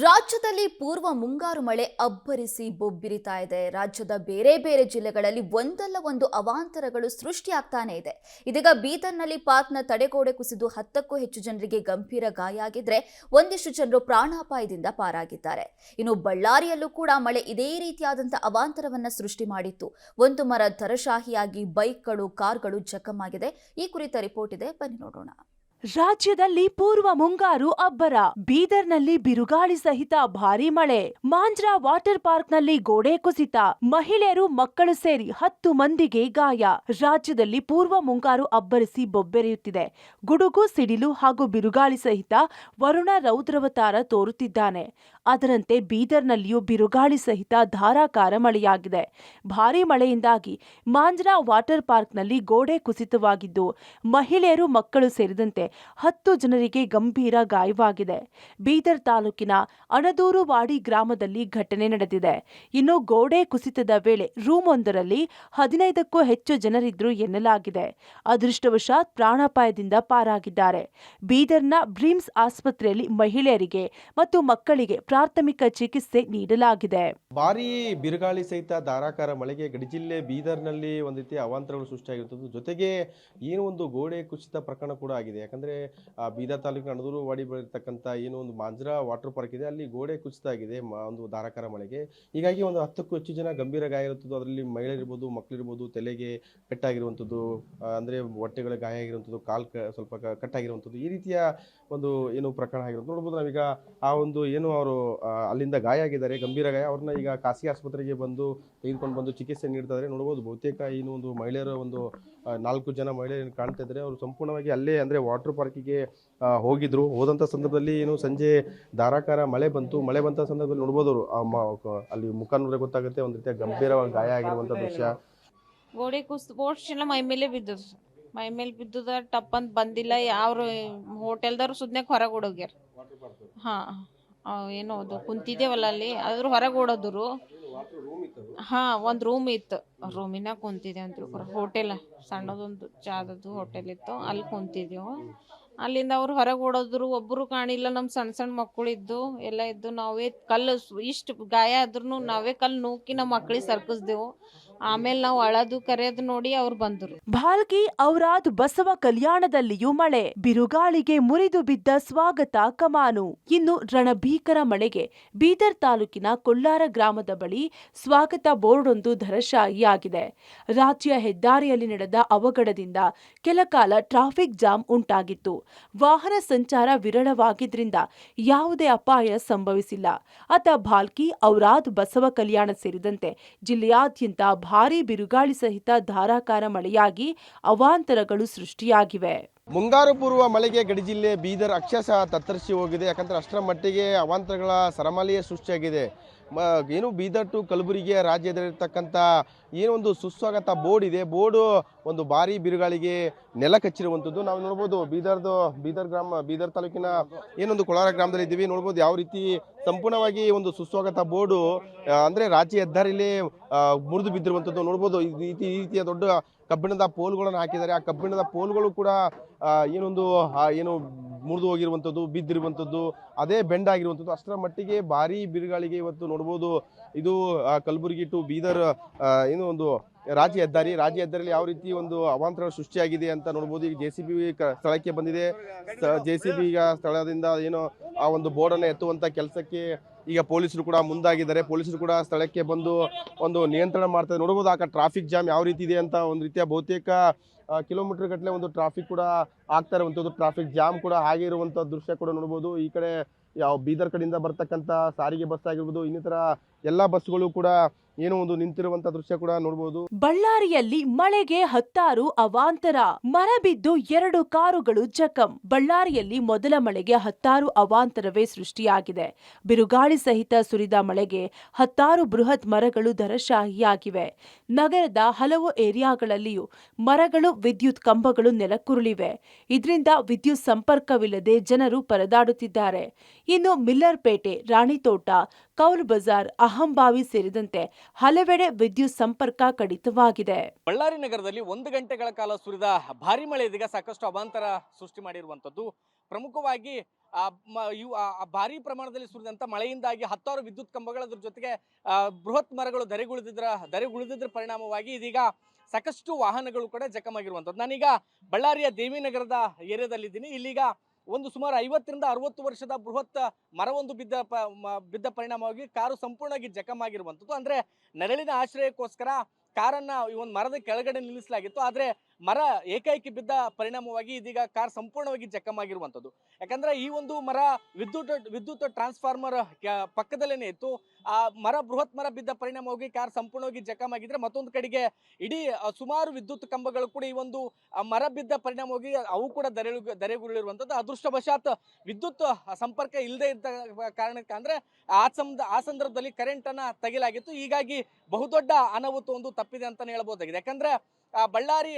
ರಾಜ್ಯದಲ್ಲಿ ಪೂರ್ವ ಮುಂಗಾರು ಮಳೆ ಅಬ್ಬರಿಸಿ ಬೊಬ್ಬಿರಿತಾ ಇದೆ. ರಾಜ್ಯದ ಬೇರೆ ಬೇರೆ ಜಿಲ್ಲೆಗಳಲ್ಲಿ ಒಂದಲ್ಲ ಒಂದು ಅವಾಂತರಗಳು ಸೃಷ್ಟಿಯಾಗ್ತಾನೆ ಇದೆ. ಇದೀಗ ಬೀದರ್ನಲ್ಲಿ ಪಾರ್ಕ್ನ ತಡೆಗೋಡೆ ಕುಸಿದು 10ಕ್ಕೂ ಹೆಚ್ಚು ಜನರಿಗೆ ಗಂಭೀರ ಗಾಯ ಆಗಿದ್ರೆ ಒಂದಿಷ್ಟು ಜನರು ಪ್ರಾಣಾಪಾಯದಿಂದ ಪಾರಾಗಿದ್ದಾರೆ. ಇನ್ನು ಬಳ್ಳಾರಿಯಲ್ಲೂ ಕೂಡ ಮಳೆ ಇದೇ ರೀತಿಯಾದಂತಹ ಅವಾಂತರವನ್ನ ಸೃಷ್ಟಿ ಮಾಡಿತ್ತು. ಒಂದು ಮರ ಧರಶಾಹಿಯಾಗಿ ಬೈಕ್ಗಳು, ಕಾರ್ಗಳು ಜಖಮಾಗಿದೆ. ಈ ಕುರಿತ ರಿಪೋರ್ಟ್ ಇದೆ, ಬನ್ನಿ ನೋಡೋಣ. ರಾಜ್ಯದಲ್ಲಿ ಪೂರ್ವ ಮುಂಗಾರು ಅಬ್ಬರ. ಬೀದರ್ನಲ್ಲಿ ಬಿರುಗಾಳಿ ಸಹಿತ ಭಾರೀ ಮಳೆ. ಮಾಂಜ್ರಾ ವಾಟರ್ ಪಾರ್ಕ್ನಲ್ಲಿ ಗೋಡೆ ಕುಸಿತ. ಮಹಿಳೆಯರು, ಮಕ್ಕಳು ಸೇರಿ 10 ಮಂದಿಗೆ ಗಾಯ. ರಾಜ್ಯದಲ್ಲಿ ಪೂರ್ವ ಮುಂಗಾರು ಅಬ್ಬರಿಸಿ ಬೊಬ್ಬೆರೆಯುತ್ತಿದೆ. ಗುಡುಗು, ಸಿಡಿಲು ಹಾಗೂ ಬಿರುಗಾಳಿ ಸಹಿತ ವರುಣ ರೌದ್ರವತಾರ ತೋರುತ್ತಿದ್ದಾನೆ. ಅದರಂತೆ ಬೀದರ್ನಲ್ಲಿಯೂ ಬಿರುಗಾಳಿ ಸಹಿತ ಧಾರಾಕಾರ ಮಳೆಯಾಗಿದೆ. ಭಾರೀ ಮಳೆಯಿಂದಾಗಿ ಮಾಂಜ್ರಾ ವಾಟರ್ ಪಾರ್ಕ್ನಲ್ಲಿ ಗೋಡೆ ಕುಸಿತವಾಗಿದ್ದು, ಮಹಿಳೆಯರು, ಮಕ್ಕಳು ಸೇರಿದಂತೆ 10 ಜನರಿಗೆ ಗಂಭೀರ ಗಾಯವಾಗಿದೆ. ಬೀದರ್ ತಾಲೂಕಿನ ಅಣದೂರು ವಾಡಿ ಗ್ರಾಮದಲ್ಲಿ ಘಟನೆ ನಡೆದಿದೆ. ಇನ್ನು ಗೋಡೆ ಕುಸಿತದ ವೇಳೆ ರೂಮ್ ಒಂದರಲ್ಲಿ 15ಕ್ಕೂ ಹೆಚ್ಚು ಜನರಿದ್ರು ಎನ್ನಲಾಗಿದೆ. ಅದೃಷ್ಟವಶಾತ್ ಪ್ರಾಣಾಪಾಯದಿಂದ ಪಾರಾಗಿದ್ದಾರೆ. ಬೀದರ್ನ ಬ್ರಿಮ್ಸ್ ಆಸ್ಪತ್ರೆಯಲ್ಲಿ ಮಹಿಳೆಯರಿಗೆ ಮತ್ತು ಮಕ್ಕಳಿಗೆ ಪ್ರಾಥಮಿಕ ಚಿಕಿತ್ಸೆ ನೀಡಲಾಗಿದೆ. ಭಾರೀ ಬಿರುಗಾಳಿ ಸಹಿತ ಧಾರಾಕಾರ ಮಳೆಗೆ ಗಡಿಜಿಲ್ಲೆ ಬೀದರ್ನಲ್ಲಿ ಒಂದು ರೀತಿಯ ಅವಾಂತರಗಳು ಸೃಷ್ಟಿಯಾಗಿರುತ್ತದೆ. ಜೊತೆಗೆ ಏನು ಒಂದು ಗೋಡೆ ಕುಸಿತ ಪ್ರಕರಣ ಕೂಡ ಆಗಿದೆ. ಯಾಕಂದ್ರೆ ಬೀದರ್ ತಾಲೂಕಿನ ಅಣದೂರು ವಾಡಿ ಬಳಿರ್ತಕ್ಕಂಥ ಏನು ಒಂದು ಮಾಂಜ್ರಾ ವಾಟರ್ ಪಾರ್ಕ್ ಇದೆ, ಅಲ್ಲಿ ಗೋಡೆ ಕುಸಿತ ಆಗಿದೆ ಒಂದು ಧಾರಾಕಾರ ಮಳೆಗೆ. ಹೀಗಾಗಿ ಒಂದು 10ಕ್ಕೂ ಹೆಚ್ಚು ಜನ ಗಂಭೀರ ಗಾಯ ಇರುತ್ತದೆ. ಅದರಲ್ಲಿ ಮಹಿಳೆಯರಿರ್ಬೋದು, ಮಕ್ಕಳಿರ್ಬೋದು, ತಲೆಗೆ ಪೆಟ್ಟಾಗಿರುವಂಥದ್ದು, ಅಂದ್ರೆ ಹೊಟ್ಟೆಗಳ ಗಾಯ ಆಗಿರುವಂಥದ್ದು, ಕಾಲ್ ಸ್ವಲ್ಪ ಕಟ್ಟಾಗಿರುವಂಥದ್ದು, ಈ ರೀತಿಯ ಒಂದು ಏನು ಪ್ರಕರಣ ಆಗಿರೋದು ನೋಡ್ಬೋದು. ನಾವೀಗ ಆ ಒಂದು ಏನು ಅವರು ಅಲ್ಲಿಂದ ಗಾಯ ಆಗಿದ್ದಾರೆ, ಗಂಭೀರ ಗಾಯ, ಅವ್ರನ್ನ ಈಗ ಖಾಸಗಿ ಆಸ್ಪತ್ರೆಗೆ ತೆಗೆದುಕೊಂಡು ಬಂದು ಚಿಕಿತ್ಸೆ ನೀಡ್ತಾ ಇದ್ದಾರೆ. ನೋಡ್ಬೋದು ಬಹುತೇಕ ಏನು ಒಂದು ಮಹಿಳೆಯರ ಒಂದು 4 ಜನ ಮಹಿಳೆಯರು ಕಾಣ್ತಾ ಇದ್ದಾರೆ. ಅವರು ಸಂಪೂರ್ಣವಾಗಿ ಅಲ್ಲೇ ಅಂದ್ರೆ ವಾಟರ್ ಪಾರ್ಕಿಗೆ ಹೋಗಿದ್ರು. ಹೋದಂಥ ಸಂದರ್ಭದಲ್ಲಿ ಏನು ಸಂಜೆ ಧಾರಾಕಾರ ಮಳೆ ಬಂತ ಸಂದರ್ಭದಲ್ಲಿ ನೋಡ್ಬೋದು ಅವರು ಅಲ್ಲಿ ಮುಖ ನೋಡ್ರೆ ಗೊತ್ತಾಗುತ್ತೆ ಒಂದು ರೀತಿಯ ಗಂಭೀರವಾಗಿ ಗಾಯ ಆಗಿರುವಂಥ ದೃಶ್ಯ. ಗೋಡೆ ಕುಸಿದ ಮೈ ಮೇಲೆ ಬಿದ್ದುದ ಟಪ್ ಅಂತ ಬಂದಿಲ್ಲ. ಯಾವ್ರು ಹೋಟೆಲ್ದವ್ರು ಸುದ್ನ್ಯಾಗ ಹೊರಗೆ ಓಡೋಗ್ಯಾರ. ಏನೋ ಅದು ಕುಂತಿದ್ದೇವಲ್ಲ ಅಲ್ಲಿ, ಅದ್ರ ಹೊರಗೆ ಓಡೋದ್ರು. ಒಂದು ರೂಮ್ ಇತ್ತು, ರೂಮಿನಾಗ ಕುಂತಿದ್ದೆ ಅಂತ ಹೋಟೆಲ್, ಸಣ್ಣದೊಂದು ಚಾದದ್ದು ಹೋಟೆಲ್ ಇತ್ತು, ಅಲ್ಲಿ ಕುಂತಿದ್ದೆವು. ಅಲ್ಲಿಂದ ಅವ್ರು ಹೊರಗೆ ಓಡೋದ್ರು. ಒಬ್ಬರು ಕಾಣಿಲ್ಲ. ನಮ್ಮ ಸಣ್ಣ ಮಕ್ಕಳಿದ್ದು ಎಲ್ಲ ಇದ್ದು. ನಾವೇ ಕಲ್ಲು, ಇಷ್ಟು ಗಾಯ ಆದ್ರೂ ನಾವೇ ಕಲ್ಲು ನೂಕಿ ನಮ್ಮ ಮಕ್ಕಳಿಗೆ ಸರ್ಕಿಸ್ದೆವು. ಆಮೇಲೆ ನಾವು ಅಳದು ಕರೆಯೋದು ನೋಡಿ ಅವ್ರು ಬಂದರು. ಭಾಲ್ಕಿ ಔರಾದ್ ಬಸವ ಕಲ್ಯಾಣದಲ್ಲಿಯೂ ಮಳೆ. ಬಿರುಗಾಳಿಗೆ ಮುರಿದು ಬಿದ್ದ ಸ್ವಾಗತ ಕಮಾನು. ಇನ್ನು ರಣಭೀಕರ ಮಳೆಗೆ ಬೀದರ್ ತಾಲೂಕಿನ ಕೊಲ್ಲಾರ ಗ್ರಾಮದ ಬಳಿ ಸ್ವಾಗತ ಬೋರ್ಡ್ ಒಂದು ಧರಶಾಹಿಯಾಗಿದೆ. ರಾಜ್ಯ ಹೆದ್ದಾರಿಯಲ್ಲಿ ನಡೆದ ಅವಘಡದಿಂದ ಕೆಲಕಾಲ ಟ್ರಾಫಿಕ್ ಜಾಮ್ ಉಂಟಾಗಿತ್ತು. ವಾಹನ ಸಂಚಾರ ವಿರಳವಾಗಿದ್ರಿಂದ ಯಾವುದೇ ಅಪಾಯ ಸಂಭವಿಸಿಲ್ಲ. ಅತ ಭಾಲ್ಕಿ ಔರಾದ್ ಬಸವ ಕಲ್ಯಾಣ ಸೇರಿದಂತೆ ಜಿಲ್ಲೆಯಾದ್ಯಂತ ಭಾರೀ ಬಿರುಗಾಳಿ ಸಹಿತ ಧಾರಾಕಾರ ಮಳೆಯಾಗಿ ಅವಾಂತರಗಳು ಸೃಷ್ಟಿಯಾಗಿವೆ. ಮುಂಗಾರು ಪೂರ್ವ ಮಳೆಗೆ ಗಡಿಜಿಲ್ಲೆ ಬೀದರ್ ಅಕ್ಷರಶಃ ತತ್ತರಿಸಿ ಹೋಗಿದೆ. ಯಾಕಂದ್ರೆ ಅಷ್ಟರ ಮಟ್ಟಿಗೆ ಅವಾಂತರಗಳ ಸರಮಾಲೆಯೇ ಸೃಷ್ಟಿಯಾಗಿದೆ. ಏನು ಬೀದರ್ ಟು ಕಲಬುರಗಿಯ ರಾಜ್ಯದಲ್ಲಿರ್ತಕ್ಕಂಥ ಏನೊಂದು ಸುಸ್ವಾಗತ ಬೋರ್ಡ್ ಇದೆ, ಬೋರ್ಡು ಒಂದು ಭಾರಿ ಬಿರುಗಾಳಿಗೆ ನೆಲ ಕಚ್ಚಿರುವಂಥದ್ದು ನಾವು ನೋಡ್ಬೋದು. ಬೀದರ್ ತಾಲೂಕಿನ ಏನೊಂದು ಕೊಳಾರ ಗ್ರಾಮದಲ್ಲಿ ಇದ್ದೀವಿ. ನೋಡ್ಬೋದು ಯಾವ ರೀತಿ ಸಂಪೂರ್ಣವಾಗಿ ಒಂದು ಸುಸ್ವಾಗತ ಬೋರ್ಡು ಅಂದ್ರೆ ರಾಜ್ಯ ಹೆದ್ದಾರಿಯಲ್ಲಿ ಮುರಿದು ಬಿದ್ದಿರುವಂಥದ್ದು ನೋಡ್ಬೋದು. ಈ ರೀತಿಯ ದೊಡ್ಡ ಕಬ್ಬಿಣದ ಪೋಲ್ಗಳನ್ನು ಹಾಕಿದ್ದಾರೆ. ಆ ಕಬ್ಬಿಣದ ಪೋಲ್ಗಳು ಕೂಡ ಏನು ಮುರಿದು ಹೋಗಿರುವಂಥದ್ದು, ಬಿದ್ದಿರುವಂಥದ್ದು, ಅದೇ ಬೆಂಡ್ ಆಗಿರುವಂಥದ್ದು. ಅಷ್ಟರ ಮಟ್ಟಿಗೆ ಭಾರಿ ಬಿರುಗಾಳಿಗೆ ಇವತ್ತು ನೋಡ್ಬೋದು. ಇದು ಕಲಬುರಗಿ ಟು ಬೀದರ್ ಏನು ಒಂದು ರಾಜ್ಯ ಹೆದ್ದಾರಿಯಲ್ಲಿ ಯಾವ ರೀತಿ ಒಂದು ಅವಾಂತರ ಸೃಷ್ಟಿಯಾಗಿದೆ ಅಂತ ನೋಡ್ಬೋದು. ಈಗ JCB ಸ್ಥಳಕ್ಕೆ ಬಂದಿದೆ. JCB ಈಗ ಸ್ಥಳದಿಂದ ಏನು ಆ ಒಂದು ಬೋರ್ಡನ್ನು ಎತ್ತುವಂತ ಕೆಲಸಕ್ಕೆ ಈಗ ಪೊಲೀಸರು ಕೂಡ ಮುಂದಾಗಿದ್ದಾರೆ. ಪೊಲೀಸರು ಕೂಡ ಸ್ಥಳಕ್ಕೆ ಬಂದು ಒಂದು ನಿಯಂತ್ರಣ ಮಾಡ್ತಾರೆ. ನೋಡ್ಬೋದು ಆಗ ಟ್ರಾಫಿಕ್ ಜಾಮ್ ಯಾವ ರೀತಿ ಇದೆ ಅಂತ. ಒಂದು ರೀತಿಯ ಬಹುತೇಕ ಕಿಲೋಮೀಟರ್ ಗಟ್ಟಲೆ ಒಂದು ಟ್ರಾಫಿಕ್ ಕೂಡ ಆಗ್ತಾ ಇರುವಂಥದ್ದು, ಟ್ರಾಫಿಕ್ ಜಾಮ್ ಕೂಡ ಆಗಿರುವಂಥ ದೃಶ್ಯ ಕೂಡ ನೋಡ್ಬೋದು. ಈ ಕಡೆ ಬೀದರ್ ಕಡೆಯಿಂದ ಬರ್ತಕ್ಕಂಥ ಸಾರಿಗೆ ಬಸ್ ಆಗಿರ್ಬೋದು, ಇನ್ನಿತರ ಎಲ್ಲ ಬಸ್ಗಳು ಕೂಡ ಏನೋ ಒಂದು ನಿಂತಿರುವಂತ ದೃಶ್ಯ ಕೂಡ ನೋಡಬಹುದು. ಬಳ್ಳಾರಿಯಲ್ಲಿ ಮಳೆಗೆ 10 ಅವಾಂತರ. ಮರ ಬಿದ್ದು 2 ಕಾರುಗಳು ಜಖಂ. ಬಳ್ಳಾರಿಯಲ್ಲಿ ಮೊದಲ ಮಳೆಗೆ 10 ಅವಾಂತರವೇ ಸೃಷ್ಟಿಯಾಗಿದೆ. ಬಿರುಗಾಳಿ ಸಹಿತ ಸುರಿದ ಮಳೆಗೆ 10 ಬೃಹತ್ ಮರಗಳು ಧರಶಾಹಿಯಾಗಿವೆ. ನಗರದ ಹಲವು ಏರಿಯಾಗಳಲ್ಲಿಯೂ ಮರಗಳು, ವಿದ್ಯುತ್ ಕಂಬಗಳು ನೆಲಕ್ಕುರುಳಿವೆ. ಇದರಿಂದ ವಿದ್ಯುತ್ ಸಂಪರ್ಕವಿಲ್ಲದೆ ಜನರು ಪರದಾಡುತ್ತಿದ್ದಾರೆ. ಇನ್ನು ಮಿಲ್ಲರ್ಪೇಟೆ, ರಾಣಿತೋಟ, ಕೌಲ್ ಬಜಾರ್, ಅಹಂಬಾವಿ ಸೇರಿದಂತೆ ಹಲವೆಡೆ ವಿದ್ಯುತ್ ಸಂಪರ್ಕ ಕಡಿತವಾಗಿದೆ. ಬಳ್ಳಾರಿ ನಗರದಲ್ಲಿ 1 ಗಂಟೆಗಳ ಕಾಲ ಸುರಿದ ಭಾರಿ ಮಳೆ ಇದೀಗ ಸಾಕಷ್ಟು ಅವಾಂತರ ಸೃಷ್ಟಿ ಮಾಡಿರುವಂತದ್ದು. ಪ್ರಮುಖವಾಗಿ ಭಾರಿ ಪ್ರಮಾಣದಲ್ಲಿ ಸುರಿದಂತ ಮಳೆಯಿಂದಾಗಿ ಹತ್ತಾರು ವಿದ್ಯುತ್ ಕಂಬಗಳು, ಅದ್ರ ಜೊತೆಗೆ ಬೃಹತ್ ಮರಗಳು ಧರೆಗುಳಿದಿದ್ರ ಪರಿಣಾಮವಾಗಿ ಇದೀಗ ಸಾಕಷ್ಟು ವಾಹನಗಳು ಕೂಡ ಜಖಮಾಗಿರುವಂಥದ್ದು. ನಾನೀಗ ಬಳ್ಳಾರಿಯ ದೇವಿನಗರದ ಏರಿಯಾದಲ್ಲಿದ್ದೀನಿ. ಇಲ್ಲೀಗ ಒಂದು ಸುಮಾರು 50ರಿಂದ 60 ವರ್ಷದ ಬೃಹತ್ ಮರವೊಂದು ಬಿದ್ದ ಪರಿಣಾಮವಾಗಿ ಕಾರು ಸಂಪೂರ್ಣವಾಗಿ ಜಖಮಾಗಿರುವಂಥದ್ದು. ಅಂದ್ರೆ ನೆರಳಿನ ಆಶ್ರಯಕ್ಕೋಸ್ಕರ ಕಾರನ್ನ ಈ ಒಂದು ಮರದ ಕೆಳಗಡೆ ನಿಲ್ಲಿಸಲಾಗಿತ್ತು. ಆದ್ರೆ ಮರ ಏಕಾಏಕಿ ಬಿದ್ದ ಪರಿಣಾಮವಾಗಿ ಇದೀಗ ಕಾರ್ ಸಂಪೂರ್ಣವಾಗಿ ಜಖಮಾಗಿರುವಂಥದ್ದು. ಯಾಕಂದ್ರೆ ಈ ಒಂದು ಮರ ವಿದ್ಯುತ್ ಟ್ರಾನ್ಸ್ಫಾರ್ಮರ್ ಪಕ್ಕದಲ್ಲೇನೆ ಇತ್ತು. ಆ ಬೃಹತ್ ಮರ ಬಿದ್ದ ಪರಿಣಾಮವಾಗಿ ಕಾರ್ ಸಂಪೂರ್ಣವಾಗಿ ಜಖಮಾಗಿದ್ರೆ, ಮತ್ತೊಂದು ಕಡೆಗೆ ಇಡೀ ಸುಮಾರು ವಿದ್ಯುತ್ ಕಂಬಗಳು ಕೂಡ ಈ ಒಂದು ಮರ ಬಿದ್ದ ಪರಿಣಾಮವಾಗಿ ಅವು ಕೂಡ ಧರೆಗುರುಳಿರುವಂಥದ್ದು. ಅದೃಷ್ಟವಶಾತ್ ವಿದ್ಯುತ್ ಸಂಪರ್ಕ ಇಲ್ಲದೆ ಇದ್ದ ಕಾರಣಕ್ಕೆ ಅಂದ್ರೆ ಆ ಸಂದರ್ಭದಲ್ಲಿ ಕರೆಂಟ್ ಅನ್ನ ತೆಗೆಯಲಾಗಿತ್ತು. ಹೀಗಾಗಿ ಬಹುದೊಡ್ಡ ಅನಾಹುತ ಒಂದು ತಪ್ಪಿದೆ ಅಂತಾನೆ ಹೇಳ್ಬೋದಾಗಿದೆ. ಯಾಕಂದ್ರೆ ಬಳ್ಳಾರಿ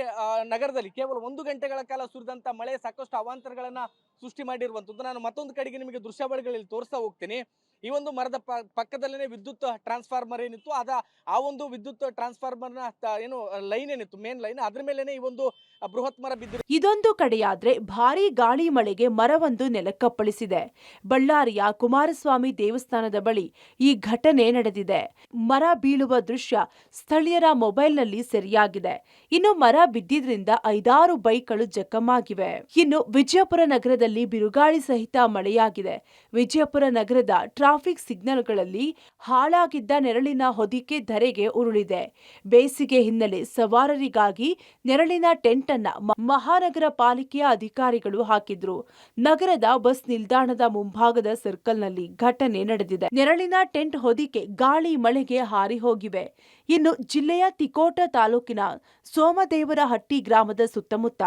ನಗರದಲ್ಲಿ ಕೇವಲ 1 ಗಂಟೆಗಳ ಕಾಲ ಸುರಿದಂತ ಮಳೆ ಸಾಕಷ್ಟು ಅವಾಂತರಗಳನ್ನ ಸೃಷ್ಟಿ ಮಾಡಿರುವಂಥದ್ದು. ನಾನು ಮತ್ತೊಂದು ಕಡೆಗೆ ನಿಮಗೆ ದೃಶ್ಯಾವಳಿಗಳಲ್ಲಿ ತೋರಿಸ್ತಾ ಹೋಗ್ತೀನಿ. ಈ ಒಂದು ಮರದ ಪಕ್ಕದಲ್ಲೇ ವಿದ್ಯುತ್ ಟ್ರಾನ್ಸ್ಫಾರ್ಮರ್ ಏನಿತ್ತು, ಆ ಒಂದು ವಿದ್ಯುತ್ ಟ್ರಾನ್ಸ್ಫಾರ್ಮರ್ನ ಲೈನ್ ಏನಿತ್ತು, ಮೇನ್ ಲೈನ್, ಅದ್ರ ಮೇಲೆನೆ ಈ ಒಂದು ಬೃಹತ್ ಮರ ಬಿದ್ದಿದೆ. ಇದೊಂದು ಕಡೆಯಾದ್ರೆ ಭಾರೀ ಗಾಳಿ ಮಳೆಗೆ ಮರವೊಂದು ನೆಲಕ್ಕಪ್ಪಳಿಸಿದೆ. ಬಳ್ಳಾರಿಯ ಕುಮಾರಸ್ವಾಮಿ ದೇವಸ್ಥಾನದ ಬಳಿ ಈ ಘಟನೆ ನಡೆದಿದೆ. ಮರ ಬೀಳುವ ದೃಶ್ಯ ಸ್ಥಳೀಯರ ಮೊಬೈಲ್ನಲ್ಲಿ ಸೆರೆಯಾಗಿದೆ. ಇನ್ನು ಮರ ಬಿದ್ದಿದ್ರಿಂದ 5-6 ಬೈಕ್ಗಳು ಜಖಮಾಗಿವೆ. ಇನ್ನು ವಿಜಯಪುರ ನಗರದಲ್ಲಿ ಬಿರುಗಾಳಿ ಸಹಿತ ಮಳೆಯಾಗಿದೆ. ವಿಜಯಪುರ ನಗರದ ಟ್ರಾಫಿಕ್ ಸಿಗ್ನಲ್ಗಳಲ್ಲಿ ಹಾಳಾಗಿದ್ದ ನೆರಳಿನ ಹೊದಿಕೆ ಧರೆಗೆ ಉರುಳಿದೆ. ಬೇಸಿಗೆ ಹಿನ್ನೆಲೆ ಸವಾರರಿಗಾಗಿ ನೆರಳಿನ ಟೆಂಟ್ ಅನ್ನ ಮಹಾನಗರ ಪಾಲಿಕೆಯ ಅಧಿಕಾರಿಗಳು ಹಾಕಿದ್ರು. ನಗರದ ಬಸ್ ನಿಲ್ದಾಣದ ಮುಂಭಾಗದ ಸರ್ಕಲ್ನಲ್ಲಿ ಘಟನೆ ನಡೆದಿದೆ. ನೆರಳಿನ ಟೆಂಟ್ ಹೊದಿಕೆ ಗಾಳಿ ಮಳೆಗೆ ಹಾರಿ ಹೋಗಿವೆ. ಇನ್ನು ಜಿಲ್ಲೆಯ ತಿಕೋಟ ತಾಲೂಕಿನ ಸೋಮದೇವರಹಟ್ಟಿ ಗ್ರಾಮದ ಸುತ್ತಮುತ್ತ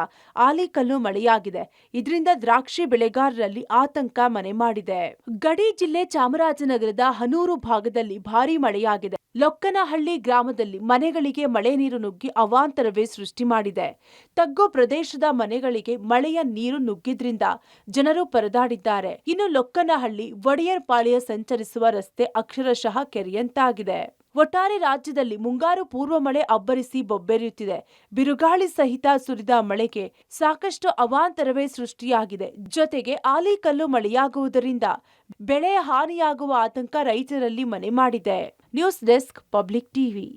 ಆಲಿಕಲ್ಲು ಮಳೆಯಾಗಿದೆ. ಇದರಿಂದ ದ್ರಾಕ್ಷಿ ಬೆಳೆಗಾರರಲ್ಲಿ ಆತಂಕ ಮನೆ ಮಾಡಿದೆ. ಗಡಿ ಜಿಲ್ಲೆ ಚಾಮರಾಜನಗರದ ಹನೂರು ಭಾಗದಲ್ಲಿ ಭಾರೀ ಮಳೆಯಾಗಿದೆ. ಲೊಕ್ಕನಹಳ್ಳಿ ಗ್ರಾಮದಲ್ಲಿ ಮನೆಗಳಿಗೆ ಮಳೆ ನೀರು ನುಗ್ಗಿ ಅವಾಂತರವೇ ಸೃಷ್ಟಿ ಮಾಡಿದೆ. ತಗ್ಗು ಪ್ರದೇಶದ ಮನೆಗಳಿಗೆ ಮಳೆಯ ನೀರು ನುಗ್ಗಿದ್ರಿಂದ ಜನರು ಪರದಾಡಿದ್ದಾರೆ. ಇನ್ನು ಲೊಕ್ಕನಹಳ್ಳಿ ಒಡೆಯರ್ ಪಾಳ್ಯ ಸಂಚರಿಸುವ ರಸ್ತೆ ಅಕ್ಷರಶಃ ಕೆರೆಯಂತಾಗಿದೆ. ಒಟ್ಟಾರೆ ರಾಜ್ಯದಲ್ಲಿ ಮುಂಗಾರು ಪೂರ್ವ ಮಳೆ ಅಬ್ಬರಿಸಿ ಬೊಬ್ಬೆರೆಯುತ್ತಿದೆ. ಬಿರುಗಾಳಿ ಸಹಿತ ಸುರಿದ ಮಳೆಗೆ ಸಾಕಷ್ಟು ಅವಾಂತರವೇ ಸೃಷ್ಟಿಯಾಗಿದೆ. ಜೊತೆಗೆ ಆಲಿಕಲ್ಲು ಮಳೆಯಾಗುವುದರಿಂದ ಬೆಳೆ ಹಾನಿಯಾಗುವ ಆತಂಕ ರೈತರಲ್ಲಿ ಮನೆ ಮಾಡಿದೆ. News desk, public TV.